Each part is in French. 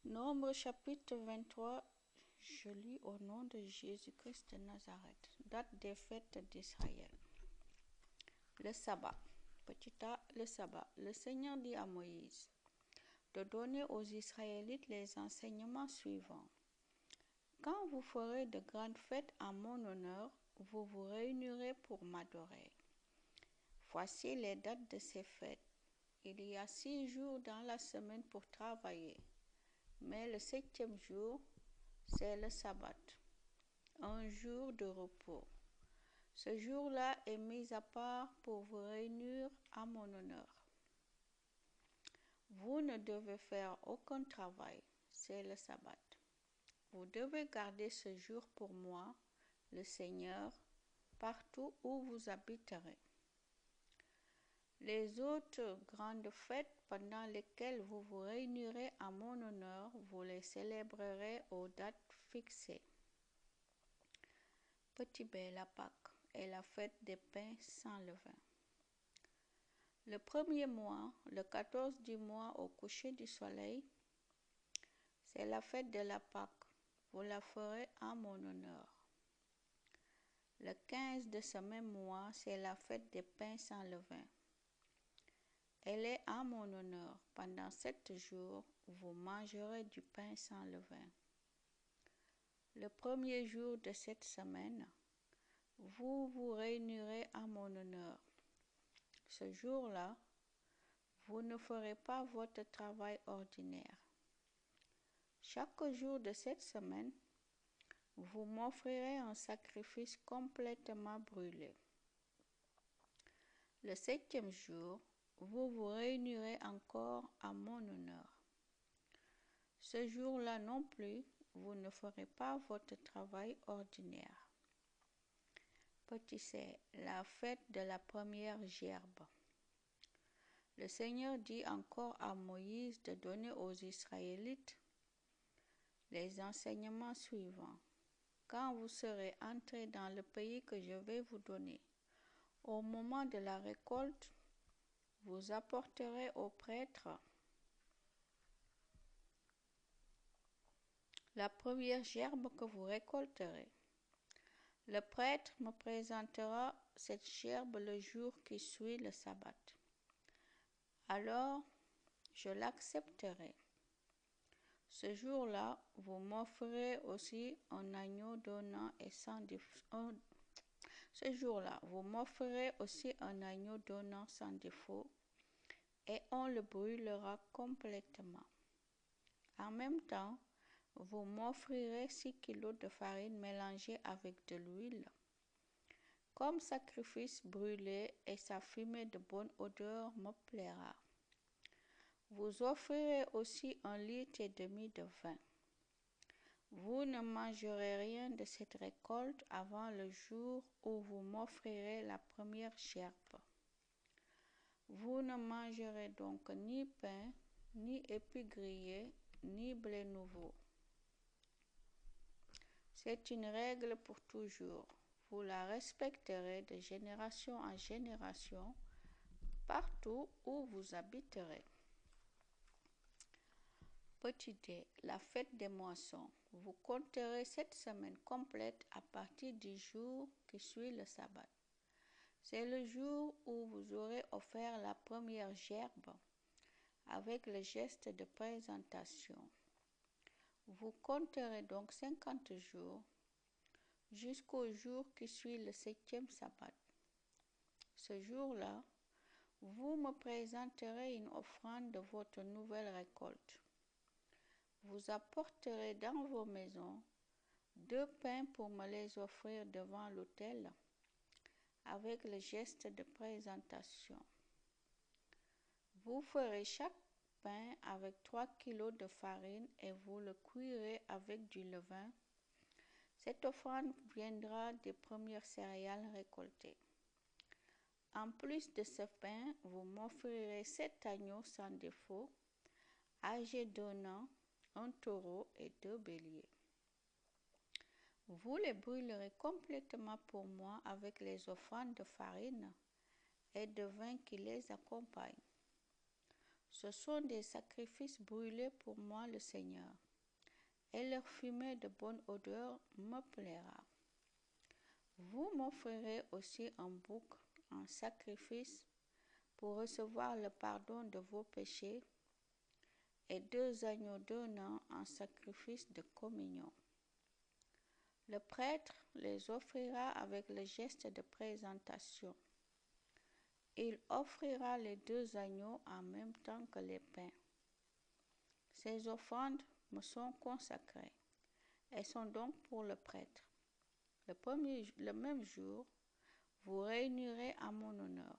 Nombre chapitre 23, je lis au nom de Jésus-Christ de Nazareth. Date des fêtes d'Israël. Le sabbat. Petit a, le sabbat. Le Seigneur dit à Moïse de donner aux Israélites les enseignements suivants. Quand vous ferez de grandes fêtes en mon honneur, vous vous réunirez pour m'adorer. Voici les dates de ces fêtes. Il y a 6 jours dans la semaine pour travailler. Mais le 7e jour, c'est le sabbat, un jour de repos. Ce jour-là est mis à part pour vous réunir à mon honneur. Vous ne devez faire aucun travail, c'est le sabbat. Vous devez garder ce jour pour moi, le Seigneur, partout où vous habiterez. Les autres grandes fêtes pendant lesquelles vous vous réunirez à mon honneur, vous les célébrerez aux dates fixées. Petit B, la Pâque est la fête des pains sans levain. Le premier mois, le 14 du mois au coucher du soleil, c'est la fête de la Pâque. Vous la ferez à mon honneur. Le 15 de ce même mois, c'est la fête des pains sans levain. Elle est à mon honneur. Pendant 7 jours, vous mangerez du pain sans levain. Le premier jour de cette semaine, vous vous réunirez à mon honneur. Ce jour-là, vous ne ferez pas votre travail ordinaire. Chaque jour de cette semaine, vous m'offrirez un sacrifice complètement brûlé. Le 7e jour, vous vous réunirez encore à mon honneur. Ce jour-là non plus, vous ne ferez pas votre travail ordinaire. Petit c, la fête de la première gerbe. Le Seigneur dit encore à Moïse de donner aux Israélites les enseignements suivants. Quand vous serez entrés dans le pays que je vais vous donner, au moment de la récolte, vous apporterez au prêtre la première gerbe que vous récolterez. Le prêtre me présentera cette gerbe le jour qui suit le sabbat. Alors, je l'accepterai. Ce jour-là, vous m'offrirez aussi un agneau d'un an et sans défaut. Ce jour-là, vous m'offrirez aussi un agneau d'un an sans défaut, et on le brûlera complètement. En même temps, vous m'offrirez 6 kilos de farine mélangée avec de l'huile, comme sacrifice brûlé, et sa fumée de bonne odeur me plaira. Vous offrirez aussi 1,5 litre de vin. Vous ne mangerez rien de cette récolte avant le jour où vous m'offrirez la première gerbe. Vous ne mangerez donc ni pain, ni épis grillés, ni blé nouveau. C'est une règle pour toujours. Vous la respecterez de génération en génération, partout où vous habiterez. Petit d, la fête des moissons. Vous compterez cette semaine complète à partir du jour qui suit le sabbat. C'est le jour où vous aurez offert la première gerbe avec le geste de présentation. Vous compterez donc 50 jours jusqu'au jour qui suit le 7e sabbat. Ce jour-là, vous me présenterez une offrande de votre nouvelle récolte. Vous apporterez dans vos maisons 2 pains pour me les offrir devant l'autel avec le geste de présentation. Vous ferez chaque pain avec 3 kilos de farine et vous le cuirez avec du levain. Cette offrande viendra des premières céréales récoltées. En plus de ce pain, vous m'offrirez 7 agneaux sans défaut, âgés d'1 an, un taureau et 2 béliers. Vous les brûlerez complètement pour moi avec les offrandes de farine et de vin qui les accompagnent. Ce sont des sacrifices brûlés pour moi le Seigneur, et leur fumée de bonne odeur me plaira. Vous m'offrirez aussi un bouc en sacrifice pour recevoir le pardon de vos péchés, et 2 agneaux d'1 an en sacrifice de communion. Le prêtre les offrira avec le geste de présentation. Il offrira les 2 agneaux en même temps que les pains. Ces offrandes me sont consacrées. Elles sont donc pour le prêtre. Le même jour, vous réunirez à mon honneur.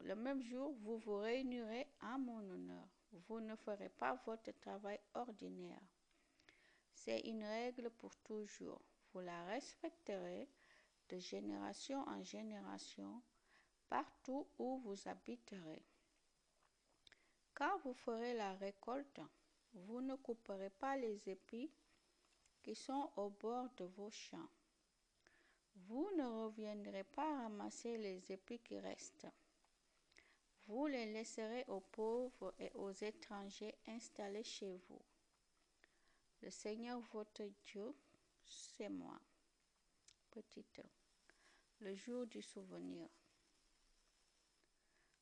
Le même jour, vous vous réunirez à mon honneur. Vous ne ferez pas votre travail ordinaire. C'est une règle pour toujours. Vous la respecterez de génération en génération, partout où vous habiterez. Quand vous ferez la récolte, vous ne couperez pas les épis qui sont au bord de vos champs. Vous ne reviendrez pas ramasser les épis qui restent. Vous les laisserez aux pauvres et aux étrangers installés chez vous. Le Seigneur votre Dieu, c'est moi. Petit 1. Le jour du souvenir.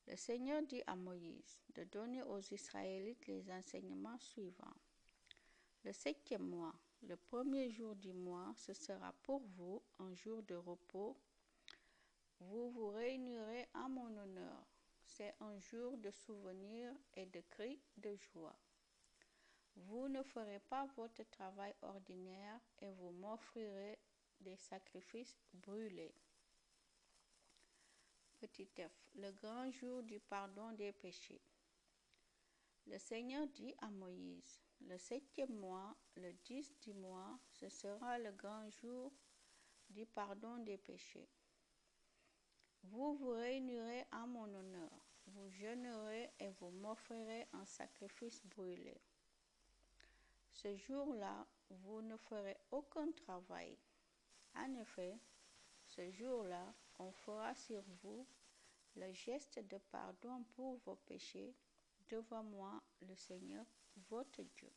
Le Seigneur dit à Moïse de donner aux Israélites les enseignements suivants. Le 7e mois, le premier jour du mois, ce sera pour vous un jour de repos. Vous vous réunirez en mon honneur. C'est un jour de souvenir et de cris de joie. Vous ne ferez pas votre travail ordinaire et vous m'offrirez des sacrifices brûlés. Petit f. Le grand jour du pardon des péchés. Le Seigneur dit à Moïse, le 7e mois, le 10 du mois, ce sera le grand jour du pardon des péchés. Vous vous réunirez en mon honneur, vous jeûnerez et vous m'offrirez un sacrifice brûlé. Ce jour-là, vous ne ferez aucun travail. En effet, ce jour-là, on fera sur vous le geste de pardon pour vos péchés devant moi, le Seigneur, votre Dieu.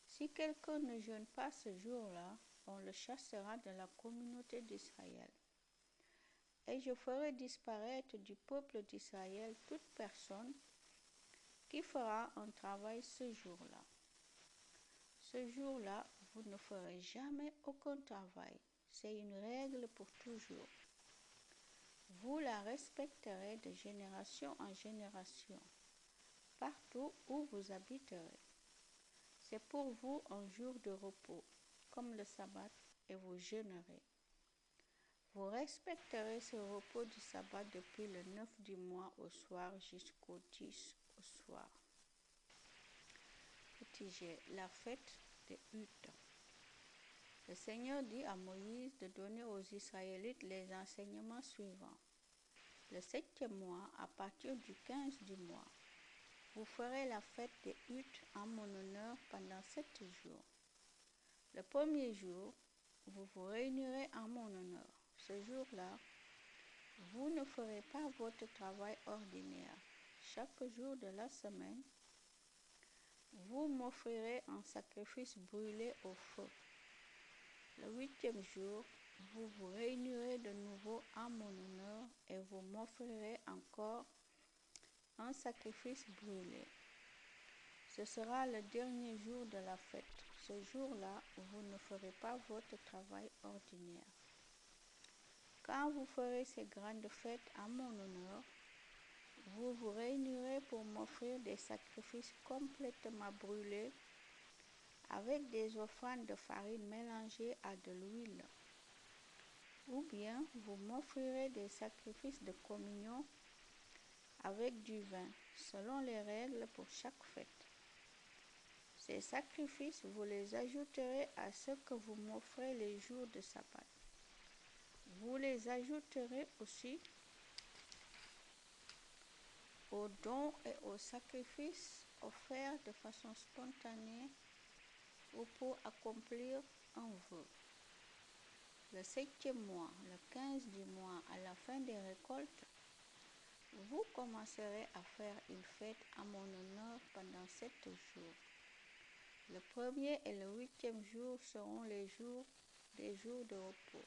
Si quelqu'un ne jeûne pas ce jour-là, on le chassera de la communauté d'Israël. Et je ferai disparaître du peuple d'Israël toute personne qui fera un travail ce jour-là. Ce jour-là, vous ne ferez jamais aucun travail. C'est une règle pour toujours. Vous la respecterez de génération en génération, partout où vous habiterez. C'est pour vous un jour de repos, comme le sabbat, et vous jeûnerez. Vous respecterez ce repos du sabbat depuis le 9 du mois au soir jusqu'au 10 au soir. Petit G. La fête des huttes. Le Seigneur dit à Moïse de donner aux Israélites les enseignements suivants. Le 7e mois, à partir du 15 du mois, vous ferez la fête des huttes en mon honneur pendant 7 jours. Le premier jour, vous vous réunirez en mon honneur. Ce jour-là, vous ne ferez pas votre travail ordinaire. Chaque jour de la semaine, vous m'offrirez un sacrifice brûlé au feu. Le 8e jour, vous vous réunirez de nouveau en mon honneur et vous m'offrirez encore un sacrifice brûlé. Ce sera le dernier jour de la fête. Ce jour-là, vous ne ferez pas votre travail ordinaire. Quand vous ferez ces grandes fêtes à mon honneur, vous vous réunirez pour m'offrir des sacrifices complètement brûlés avec des offrandes de farine mélangées à de l'huile. Ou bien vous m'offrirez des sacrifices de communion avec du vin, selon les règles pour chaque fête. Ces sacrifices, vous les ajouterez à ceux que vous m'offrez les jours de sabbat. Vous les ajouterez aussi aux dons et aux sacrifices offerts de façon spontanée ou pour accomplir un vœu. Le 7e mois, le 15 du mois, à la fin des récoltes, Vous commencerez à faire une fête à mon honneur pendant 7 jours. Le premier et le 8e jour seront des jours de repos.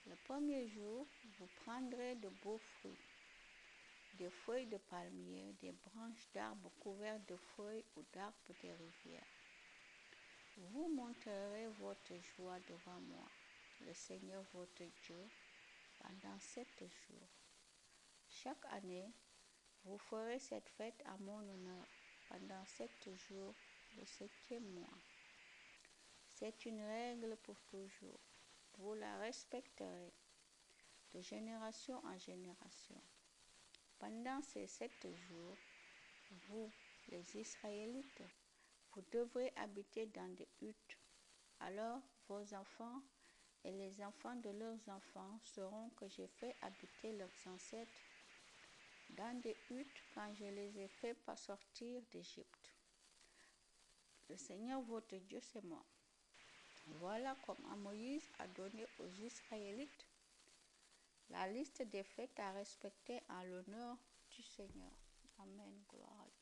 Le premier jour, vous prendrez de beaux fruits, des feuilles de palmier, des branches d'arbres couvertes de feuilles ou d'arbres des rivières. Vous montrerez votre joie devant moi, le Seigneur votre Dieu, pendant 7 jours. Chaque année, vous ferez cette fête à mon honneur pendant 7 jours, le 7e mois. C'est une règle pour toujours. Vous la respecterez de génération en génération. Pendant ces 7 jours, vous, les Israélites, vous devrez habiter dans des huttes. Alors vos enfants et les enfants de leurs enfants sauront que j'ai fait habiter leurs ancêtres dans des huttes quand je les ai fait sortir d'Égypte. Le Seigneur votre Dieu, c'est moi. Voilà comment Moïse a donné aux Israélites la liste des fêtes à respecter en l'honneur du Seigneur. Amen. Gloire à Dieu.